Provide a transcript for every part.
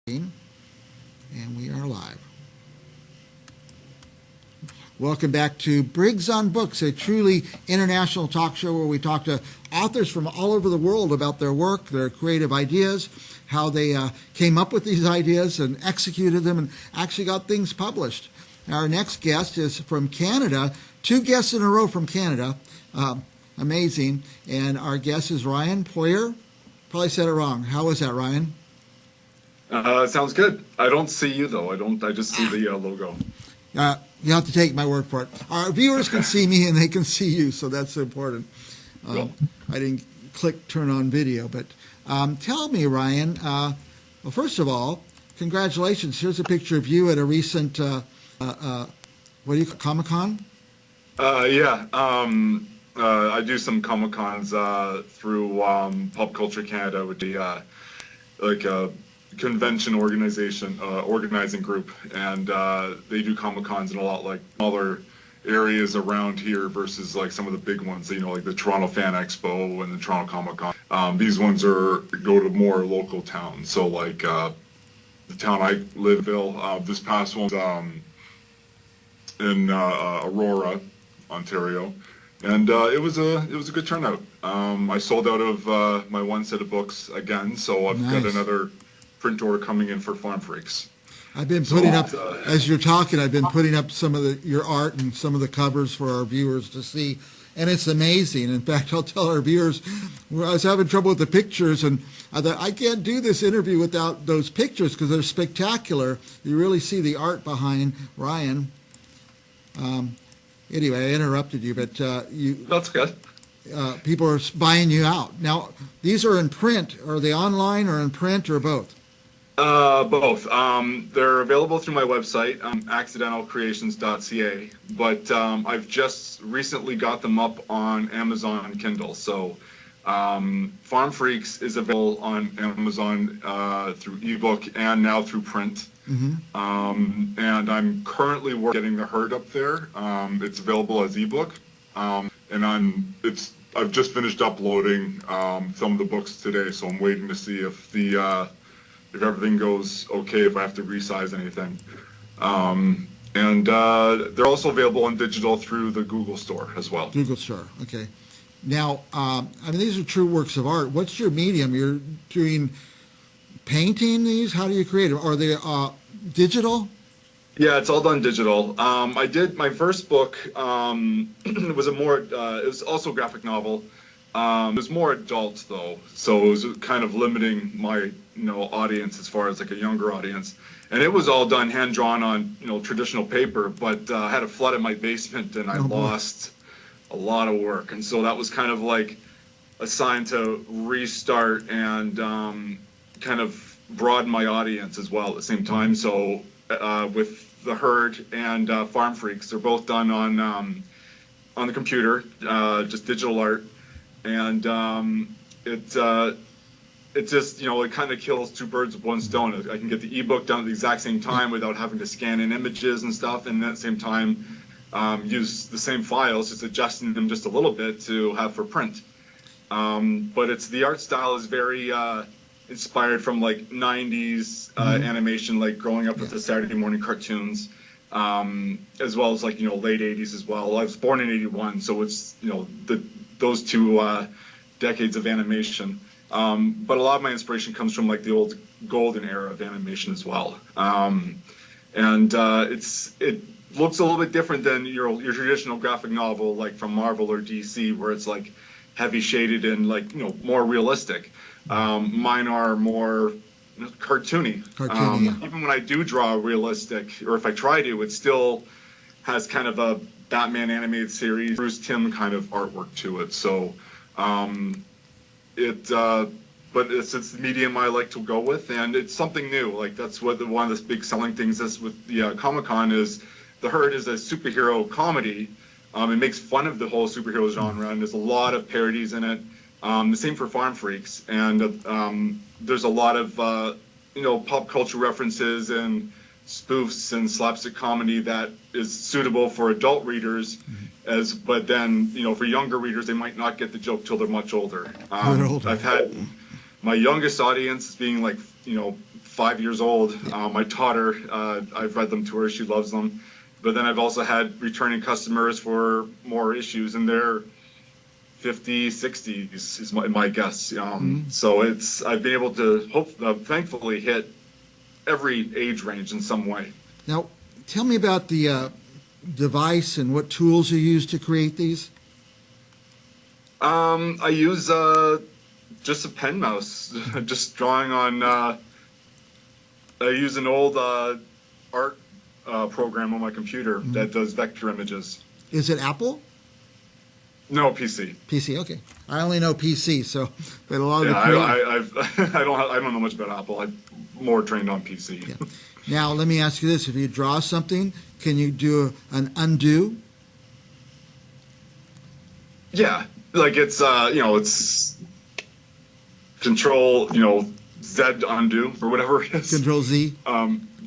And we are live. Welcome back to Briggs on Books, a truly international talk show where we talk to authors from all over the world about their work, their creative ideas, how they came up with these ideas and executed them and actually got things published. Our next guest is from Canada. 2 guests in a row from Canada. Amazing. And our guest is Ryan Poirier. Probably said it wrong. How was that, Ryan? Sounds good. I don't see you though. I just see the logo. You have to take my word for it. Our viewers can see me and they can see you, so that's important. Cool. I didn't click turn on video, but tell me, Ryan. Well, first of all, congratulations. Here's a picture of you at a recent what do you Comic-Con? Yeah. I do some Comic-Cons through Pop Culture Canada with the like a convention organizing group, and they do Comic-Cons in a lot like smaller areas around here versus like some of the big ones, like the Toronto Fan Expo and the Toronto Comic-Con. These ones go to more local towns. So like the town I live in, this past one in Aurora, Ontario, and it was a good turnout. I sold out of my one set of books again, so I've got another print order coming in for Farm Freaks. I've been putting up, as you're talking, I've been putting up some of your art and some of the covers for our viewers to see, and it's amazing. In fact, I'll tell our viewers, I was having trouble with the pictures, and I thought, I can't do this interview without those pictures because they're spectacular. You really see the art behind Ryan. Anyway, I interrupted you, but That's good. People are buying you out. Now, these are in print. Are they online or in print or both? Both. They're available through my website, accidentalcreations.ca, but I've just recently got them up on Amazon Kindle. So Farm Freaks is available on Amazon through ebook and now through print. Mm-hmm. And I'm currently getting the herd up there. It's available as ebook, and I've just finished uploading some of the books today, so I'm waiting to see if if everything goes okay, if I have to resize anything. And they're also available on digital through the Google Store as well. Google Store, okay. Now, these are true works of art. What's your medium? You're doing painting these? How do you create them? Are they digital? Yeah, it's all done digital. I did my first book. It was also a graphic novel. It was more adult though, so it was kind of limiting my audience as far as like a younger audience. And it was all done hand drawn on traditional paper, but I had a flood in my basement and I lost a lot of work, and so that was kind of like a sign to restart and kind of broaden my audience as well at the same time. So with the herd and Farm Freaks, they're both done on the computer, just digital art, and it just it kind of kills 2 birds with 1 stone. I can get the ebook done at the exact same time without having to scan in images and stuff, and at the same time use the same files, just adjusting them just a little bit to have for print. But the art style is very inspired from like 90s animation, like growing up with the Saturday morning cartoons, as well as like late 80s as well. I was born in 81, so it's those 2 decades of animation. But a lot of my inspiration comes from like the old golden era of animation as well. And it looks a little bit different than your traditional graphic novel, like from Marvel or DC, where it's like heavy shaded and like more realistic. Mine are more cartoony. Even when I do draw realistic, or if I try to, it still has kind of a Batman animated series, Bruce Timm kind of artwork to it. So but it's the medium I like to go with, and it's something new. Like that's what one of the big selling things is with the Comic-Con is the herd is a superhero comedy. It makes fun of the whole superhero genre, and there's a lot of parodies in it. The same for Farm Freaks, and there's a lot of pop culture references and spoofs and slapstick comedy that is suitable for adult readers, but then for younger readers they might not get the joke till they're much older. I've had my youngest audience being like 5 years old. My daughter, I've read them to her. She loves them. But then I've also had returning customers for more issues, and they're 50, 60 is my guess. So I've been able to thankfully hit every age range in some way. Now, tell me about the device and what tools you use to create these. I use just a pen mouse, just drawing on. I use an old art program on my computer that does vector images. Is it Apple? No, PC. PC, okay. I only know PC, so but a lot of Yeah, the I don't know much about Apple. I'm more trained on PC. Yeah. Now, let me ask you this: if you draw something, can you do an undo? Yeah, like it's it's Control Z undo or whatever it is. Control Z.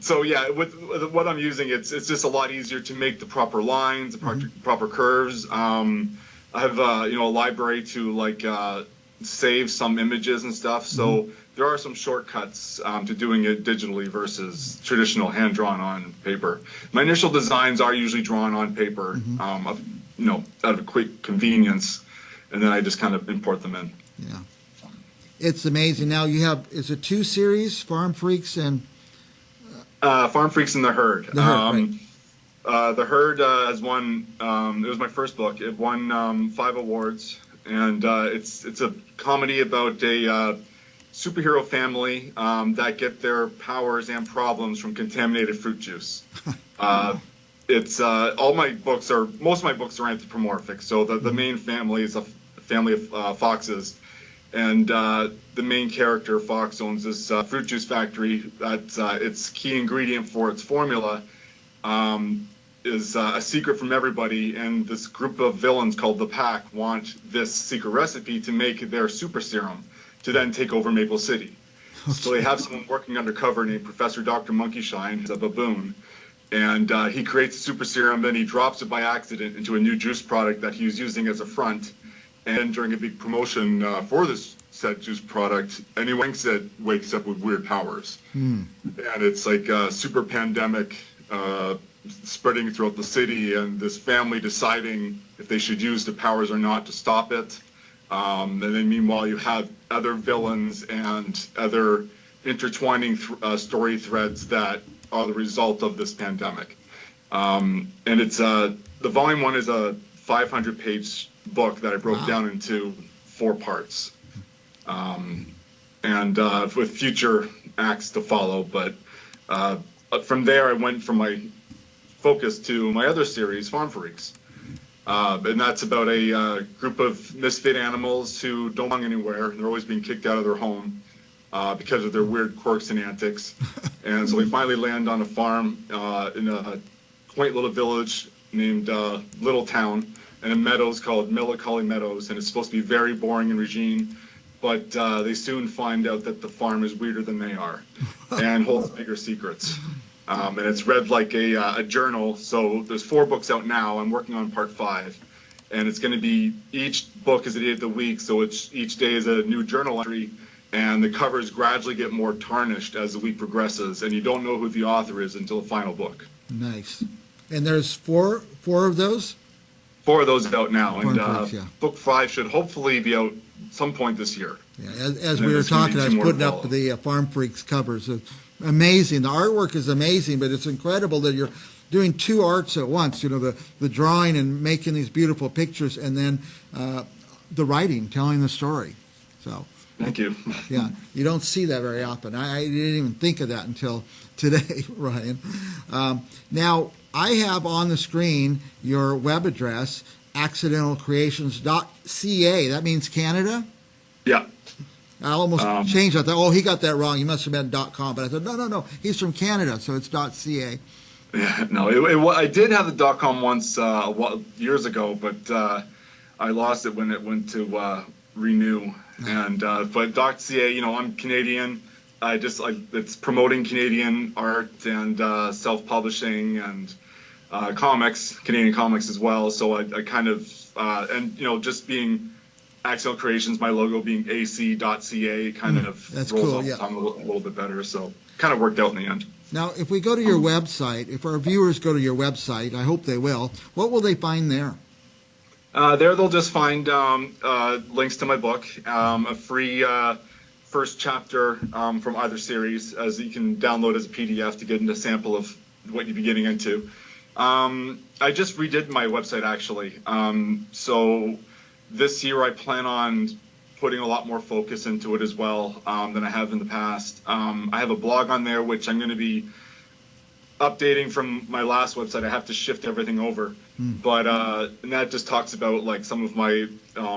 So yeah, with what I'm using, it's just a lot easier to make the proper lines, the proper curves. I have a library to save some images and stuff. So there are some shortcuts to doing it digitally versus traditional hand drawn on paper. My initial designs are usually drawn on paper, out of quick convenience, and then I just kind of import them in. Yeah, it's amazing. Now you have is it 2 series, Farm Freaks and Farm Freaks and the Herd. The Herd, right. The Herd has won. It was my first book. It won 5 awards, and it's a comedy about a superhero family that get their powers and problems from contaminated fruit juice. Most of my books are anthropomorphic. So the main family is a family of foxes, and the main character, Fox, owns this fruit juice factory. That its key ingredient for its formula is a secret from everybody, and this group of villains called the Pack want this secret recipe to make their super serum to then take over Maple City. So they have someone working undercover named Professor Dr. Monkeyshine, who's a baboon, and he creates a super serum, then he drops it by accident into a new juice product that he was using as a front. And during a big promotion for this said juice product, anyone wakes up with weird powers. And it's like a super pandemic spreading throughout the city, and this family deciding if they should use the powers or not to stop it. And then meanwhile, you have other villains and other intertwining story threads that are the result of this pandemic. And it's the volume 1 is a 500-page book that I broke down into 4 parts, and with future acts to follow. But from there, I went from my focus to my other series, Farm Freaks. And that's about a group of misfit animals who don't belong anywhere. They're always being kicked out of their home because of their weird quirks and antics. And so we finally land on a farm in a quaint little village named Little Town, and in meadows called Melancholy Meadows. And it's supposed to be very boring and routine, but they soon find out that the farm is weirder than they are and holds bigger secrets. And it's read like a journal. So there's 4 books out now. I'm working on part 5. And it's going to be, each book is a day of the week, so each day is a new journal entry. And the covers gradually get more tarnished as the week progresses. And you don't know who the author is until the final book. Nice. And there's four of those? 4 of those out now. And Freaks, yeah. book 5 should hopefully be out some point this year. Yeah, as we were talking, I was putting up the Farm Freaks covers. It's amazing. The artwork is amazing, but it's incredible that you're doing 2 arts at once. The drawing and making these beautiful pictures, and then the writing, telling the story. So thank you. Yeah, you don't see that very often. I didn't even think of that until today, Ryan. Now, I have on the screen your web address, accidentalcreations.ca. That means Canada? Yeah. I almost changed that. Oh, he got that wrong. He must have meant .com. But I thought, no. He's from Canada, so it's .ca. Yeah, no, I did have the .com once years ago, but I lost it when it went to renew. And but .ca, I'm Canadian. It's promoting Canadian art and self-publishing and Canadian comics as well. So I kind of just being Accidental Creations, my logo being ac.ca kind of that's rolls cool, off the yeah. tongue a little bit better. So kind of worked out in the end. Now, if we go to your website, if our viewers go to your website, I hope they will, what will they find there? There they'll just find links to my book, a free first chapter from either series, as you can download as a PDF to get into a sample of what you'd be getting into. I just redid my website, actually. So this year I plan on putting a lot more focus into it as well than I have in the past. I have a blog on there, which I'm going to be updating from my last website. I have to shift everything over. But and that just talks about like some of my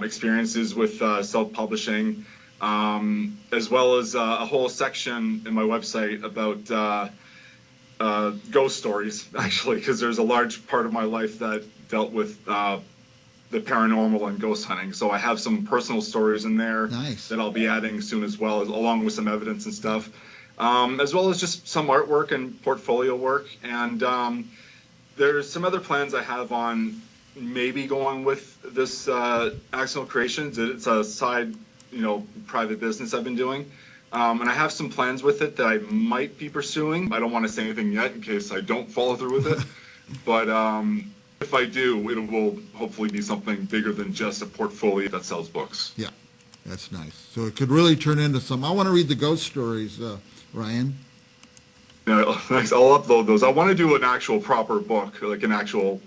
experiences with self-publishing, as well as a whole section in my website about ghost stories, actually, because there's a large part of my life that dealt with the paranormal and ghost hunting. So I have some personal stories in there that I'll be adding soon as well, along with some evidence and stuff, as well as just some artwork and portfolio work. And there's some other plans I have on maybe going with this Accidental Creations. It's a side, private business I've been doing. And I have some plans with it that I might be pursuing. I don't want to say anything yet in case I don't follow through with it. But if I do, it will hopefully be something bigger than just a portfolio that sells books. Yeah, that's nice. So it could really turn into some. I want to read the ghost stories, Ryan. Yeah, thanks. I'll upload those. I want to do an actual proper book, like an actual,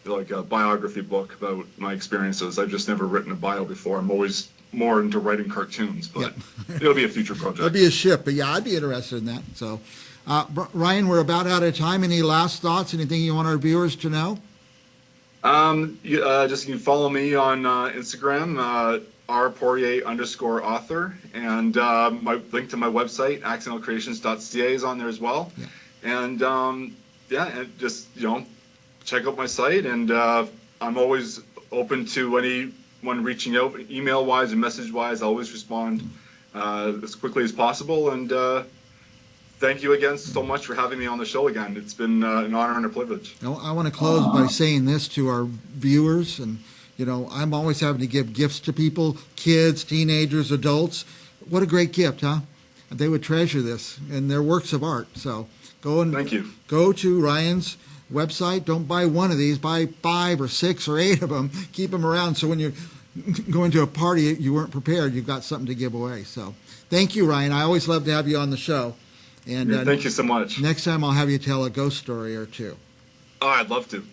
like a biography book about my experiences. I've just never written a bio before. I'm always more into writing cartoons, but it'll be a future project. It'll be a ship, but yeah, I'd be interested in that. So, Ryan, we're about out of time. Any last thoughts? Anything you want our viewers to know? Just you can follow me on Instagram, rpoirier_author, and my link to my website, accidentalcreations.ca, is on there as well. Yeah. And and just check out my site, and I'm always open to anyone reaching out, email wise and message wise. I always respond as quickly as possible. And thank you again so much for having me on the show again. It's been an honor and a privilege. I want to close by saying this to our viewers, and I'm always having to give gifts to people, kids, teenagers, adults. What a great gift, huh? They would treasure this and their works of art. So thank you. Go to Ryan's website. Don't buy one of these. Buy 5 or 6 or 8 of them. Keep them around so when you're going to a party you weren't prepared, you've got something to give away. So thank you, Ryan. I always love to have you on the show. And thank you so much. Next time I'll have you tell a ghost story or two. Oh, I'd love to.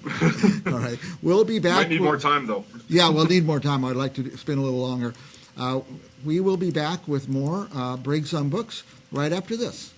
All right. We'll be back. Might need more time, though. Yeah, we'll need more time. I'd like to spend a little longer. We will be back with more Briggs on Books right after this.